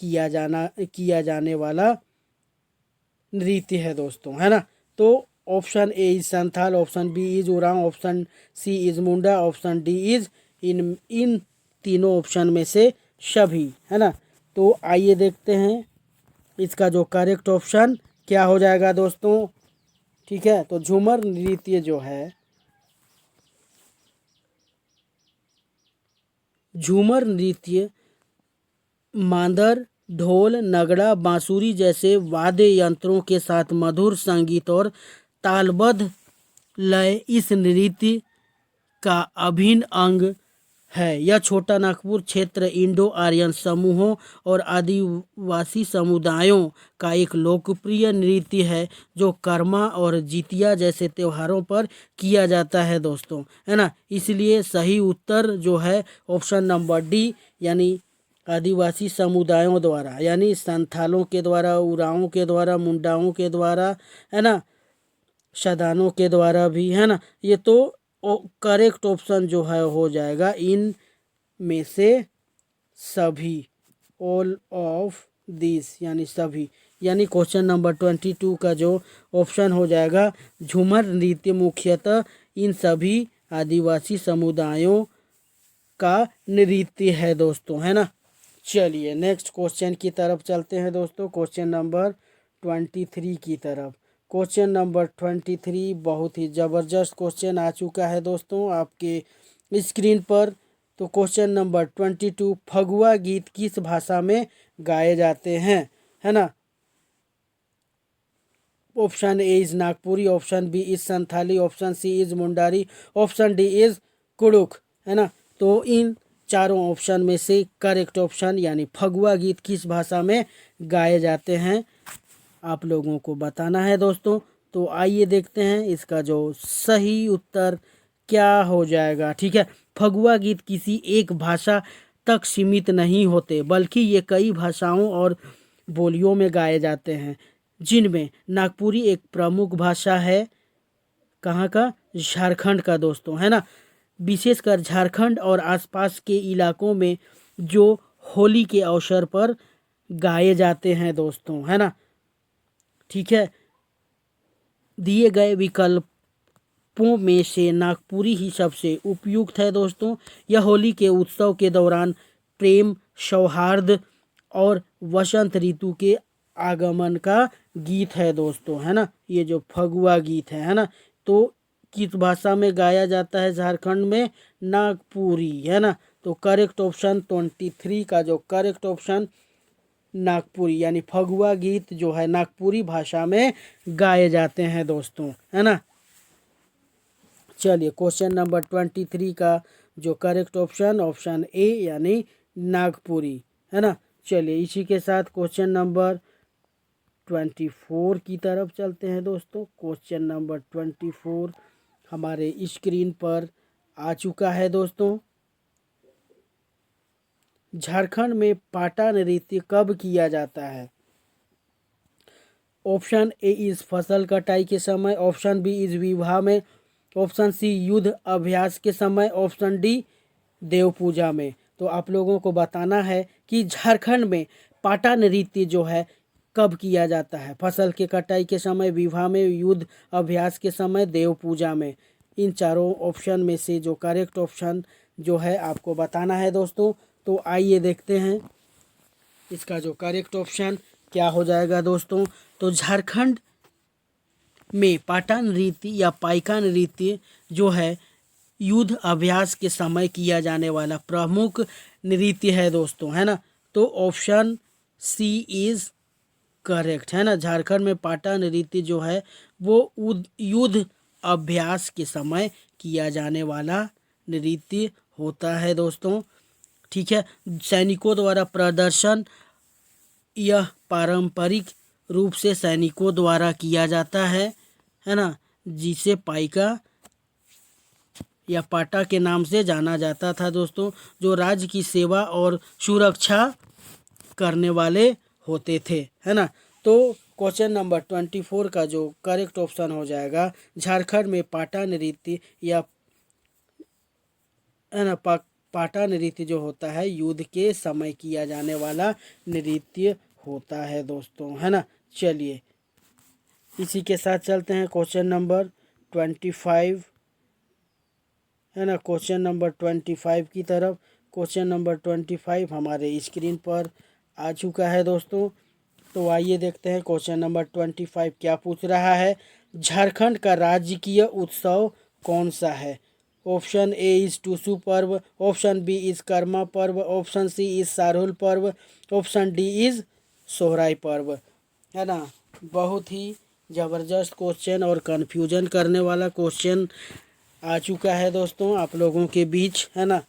किया जाने वाला नृत्य है दोस्तों, है ना। तो option A is Santhal, option B is Oraon, option C is Munda, option D is इन तीनों ऑप्शन में से सभी, है ना। तो आइए देखते हैं इसका जो करेक्ट ऑप्शन क्या हो जाएगा दोस्तों। ठीक है, तो झूमर नृत्य जो है, झूमर नृत्य मांदर, ढोल, नगड़ा, बांसुरी जैसे वाद्य यंत्रों के साथ मधुर संगीत और तालबद्ध लय इस नृत्य का अभिन्न अंग है। यह छोटा नागपुर क्षेत्र इंडो आर्यन समूहों और आदिवासी समुदायों का एक लोकप्रिय नृत्य है जो कर्मा और जितिया जैसे त्योहारों पर किया जाता है दोस्तों, है ना। इसलिए सही उत्तर जो है ऑप्शन नंबर डी, यानी आदिवासी समुदायों द्वारा, यानी संथालों के द्वारा, उरांव के द्वारा, मुंडाओं के द्वारा, है ना, शदानों के द्वारा भी, है ना। ये तो करेक्ट ऑप्शन जो है हो जाएगा इन में से सभी, ऑल ऑफ दिस, यानी सभी, यानी क्वेश्चन नंबर 22 का जो ऑप्शन हो जाएगा झूमर नृत्य मुख्यतः इन सभी आदिवासी समुदायों का नृत्य है दोस्तों, है ना। चलिए नेक्स्ट क्वेश्चन की तरफ चलते हैं दोस्तों, क्वेश्चन नंबर 23 की तरफ। क्वेश्चन नंबर 23 बहुत ही ज़बरदस्त क्वेश्चन आ चुका है दोस्तों आपके स्क्रीन पर। तो क्वेश्चन नंबर 22, फगुआ गीत किस भाषा में गाए जाते हैं, है ना। Option A is Nagpuri, option B is Santhali, option C is Mundari, option D is Kurukh, है ना। तो इन चारों ऑप्शन में से करेक्ट ऑप्शन यानी फगुआ गीत किस भाषा में गाए जाते हैं आप लोगों को बताना है दोस्तों। तो आइए देखते हैं इसका जो सही उत्तर क्या हो जाएगा। ठीक है, फगुआ गीत किसी एक भाषा तक सीमित नहीं होते, बल्कि ये कई भाषाओं और बोलियों में गाए जाते हैं, जिनमें नागपुरी एक प्रमुख भाषा है। कहाँ का? झारखंड का दोस्तों, है ना। विशेषकर झारखंड और आसपास के इलाकों में जो होली के अवसर पर गाए जाते हैं दोस्तों, है ना। ठीक है, दिए गए विकल्पों में से नागपुरी ही सबसे उपयुक्त है दोस्तों। यह होली के उत्सव के दौरान प्रेम, सौहार्द और वसंत ऋतु के आगमन का गीत है दोस्तों, है ना। ये जो फगुआ गीत है ना, तो किस भाषा में गाया जाता है झारखंड में? नागपुरी, है ना। तो करेक्ट ऑप्शन 23 का जो करेक्ट ऑप्शन नागपुरी, यानी फगुआ गीत जो है नागपुरी भाषा में गाए जाते हैं दोस्तों, है ना। चलिए क्वेश्चन नंबर 23 का जो करेक्ट ऑप्शन ऑप्शन ए यानी नागपुरी, है ना। चलिए इसी के साथ क्वेश्चन नंबर 24 की तरफ चलते हैं दोस्तों। क्वेश्चन नंबर 24 हमारे स्क्रीन पर आ चुका है दोस्तों। झारखंड में पाटा नृत्य कब किया जाता है? ऑप्शन ए इस फसल कटाई के समय, ऑप्शन बी इस विवाह में, ऑप्शन सी युद्ध अभ्यास के समय, ऑप्शन डी देव पूजा में। तो आप लोगों को बताना है कि झारखंड में पाटा नृत्य जो है कब किया जाता है? फसल के कटाई के समय, विवाह में, युद्ध अभ्यास के समय, देव पूजा में। इन चारों ऑप्शन में से जो करेक्ट ऑप्शन जो है आपको बताना है दोस्तों। तो आइए देखते हैं इसका जो करेक्ट ऑप्शन क्या हो जाएगा दोस्तों। तो झारखंड में पाटा नृत्य या पाइका नृत्य जो है युद्ध अभ्यास के समय किया जाने वाला प्रमुख नृत्य है दोस्तों, है ना। तो ऑप्शन सी इज करेक्ट, है ना। झारखंड में पाटा नृत्य जो है वो युद्ध अभ्यास के समय किया जाने वाला नृत्य होता है दोस्तों, ठीक है। सैनिकों द्वारा प्रदर्शन यह पारंपरिक रूप से सैनिकों द्वारा किया जाता है ना, जिसे पाइका या पाटा के नाम से जाना जाता था दोस्तों, जो राज्य की सेवा और सुरक्षा करने वाले होते थे, है ना। तो क्वेश्चन नंबर 24 का जो करेक्ट ऑप्शन हो जाएगा, झारखंड में पाटा नृत्य या है ना पाटा नृत्य जो होता है युद्ध के समय किया जाने वाला नृत्य होता है दोस्तों, है ना। चलिए इसी के साथ चलते हैं क्वेश्चन नंबर 25, है ना। क्वेश्चन नंबर 25 की तरफ। क्वेश्चन नंबर 25 हमारे स्क्रीन पर आ चुका है दोस्तों। तो आइए देखते हैं क्वेश्चन नंबर 25 क्या पूछ रहा है। झारखंड का राजकीय उत्सव कौन सा है? ऑप्शन ए इज टूसू पर्व, ऑप्शन बी इज कर्मा पर्व, ऑप्शन सी इज सारहुल पर्व, ऑप्शन डी इज सोहराई पर्व, है ना। बहुत ही ज़बरदस्त क्वेश्चन और कन्फ्यूजन करने वाला क्वेश्चन आ चुका है दोस्तों आप लोगों के बीच, है ना।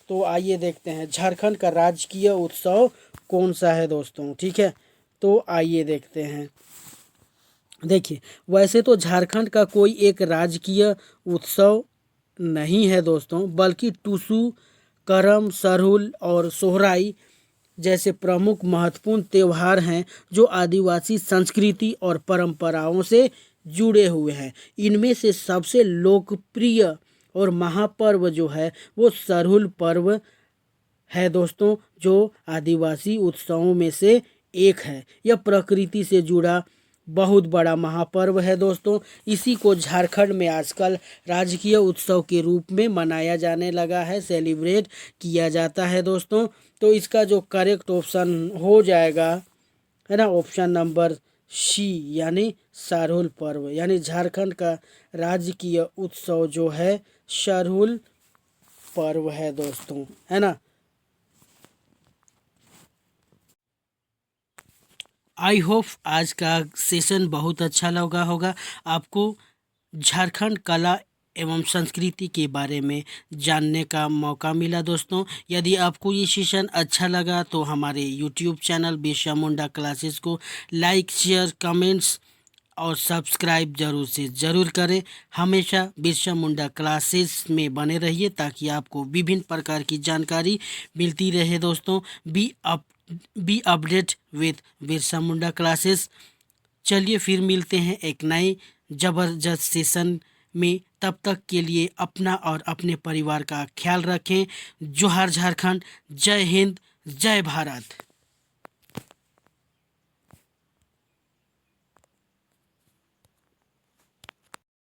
तो आइए देखते हैं झारखंड का राजकीय उत्सव कौन सा है दोस्तों, ठीक है। तो आइए देखते हैं। देखिए वैसे तो झारखंड का कोई एक राजकीय उत्सव नहीं है दोस्तों, बल्कि टूसू, करम, सरहुल और सोहराई जैसे प्रमुख महत्वपूर्ण त्यौहार हैं जो आदिवासी संस्कृति और परंपराओं से जुड़े हुए हैं। इनमें से सबसे लोकप्रिय और महापर्व जो है वो सरहुल पर्व है दोस्तों, जो आदिवासी उत्सवों में से एक है। यह प्रकृति से जुड़ा बहुत बड़ा महापर्व है दोस्तों। इसी को झारखंड में आजकल राजकीय उत्सव के रूप में मनाया जाने लगा है, सेलिब्रेट किया जाता है दोस्तों। तो इसका जो करेक्ट ऑप्शन हो जाएगा, है ना, ऑप्शन नंबर सी यानी सरहुल पर्व, यानी झारखंड का राजकीय उत्सव जो है सरहुल पर्व है दोस्तों, है ना। आई होप आज का सेशन बहुत अच्छा लगा होगा आपको। झारखंड कला एवं संस्कृति के बारे में जानने का मौका मिला दोस्तों। यदि आपको ये सेशन अच्छा लगा तो हमारे YouTube channel Birsa Munda classes को लाइक, शेयर, कमेंट्स और सब्सक्राइब ज़रूर से ज़रूर करें। हमेशा बिरसा मुंडा क्लासेस में बने रहिए ताकि आपको विभिन्न प्रकार की जानकारी मिलती रहे दोस्तों। Be update with Birsa Munda classes. चलिए फिर मिलते हैं एक नए ज़बरदस्त सेशन में। तब तक के लिए अपना और अपने परिवार का ख्याल रखें। जोहार झारखंड, जय हिंद, जय भारत।